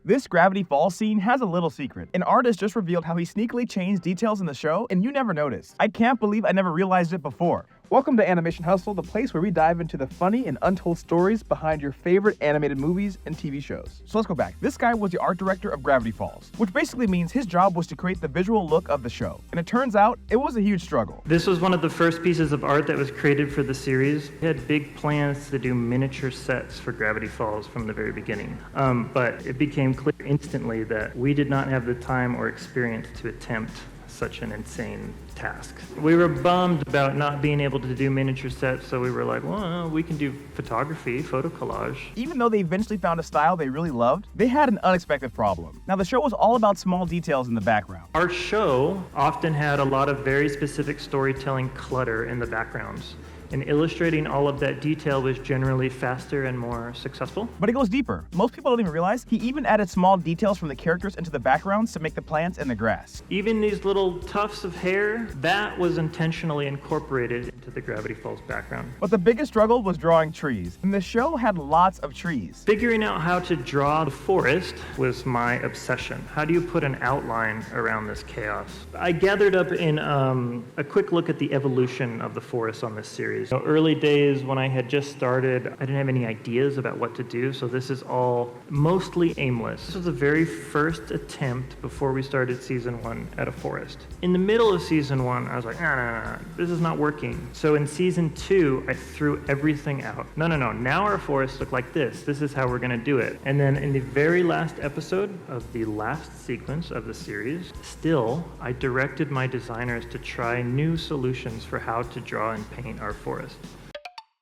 This Gravity Falls scene has a little secret. An artist just revealed how he sneakily changed details in the show, and you never noticed. I can't believe I never realized it before. Welcome to Animation Hustle, the place where we dive into the funny and untold stories behind your favorite animated movies and TV shows. So let's go back. This guy was the art director of Gravity Falls, which basically means his job was to create the visual look of the show. And it turns out, it was a huge struggle. This was one of the first pieces of art that was created for the series. We had big plans to do miniature sets for Gravity Falls from the very beginning. But it became clear instantly that we did not have the time or experience to attempt such an insane task. We were bummed about not being able to do miniature sets, so we were like, well, we can do photography, photo collage. Even though they eventually found a style they really loved, they had an unexpected problem. Now, the show was all about small details in the background. Our show often had a lot of very specific storytelling clutter in the backgrounds, and illustrating all of that detail was generally faster and more successful. But it goes deeper. Most people don't even realize he even added small details from the characters into the backgrounds to make the plants and the grass. Even these little tufts of hair, that was intentionally incorporated into the Gravity Falls background. But the biggest struggle was drawing trees, and the show had lots of trees. Figuring out how to draw the forest was my obsession. How do you put an outline around this chaos? I gathered up in a quick look at the evolution of the forest on this series. Early days when I had just started, I didn't have any ideas about what to do, so this is all mostly aimless. This was the very first attempt before we started season 1 at a forest. In the middle of season 1, I was like, no, this is not working. So in season 2, I threw everything out. No, now our forests look like this. This is how we're gonna do it. And then in the very last episode of the last sequence of the series, still, I directed my designers to try new solutions for how to draw and paint our forest.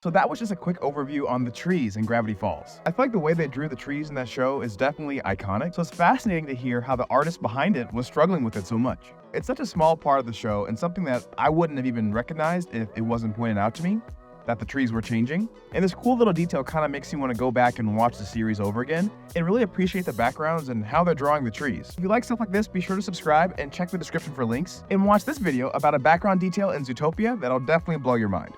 So that was just a quick overview on the trees in Gravity Falls. I feel like the way they drew the trees in that show is definitely iconic, so it's fascinating to hear how the artist behind it was struggling with it so much. It's such a small part of the show and something that I wouldn't have even recognized if it wasn't pointed out to me, that the trees were changing. And this cool little detail kind of makes you want to go back and watch the series over again and really appreciate the backgrounds and how they're drawing the trees. If you like stuff like this, be sure to subscribe and check the description for links, and watch this video about a background detail in Zootopia that'll definitely blow your mind.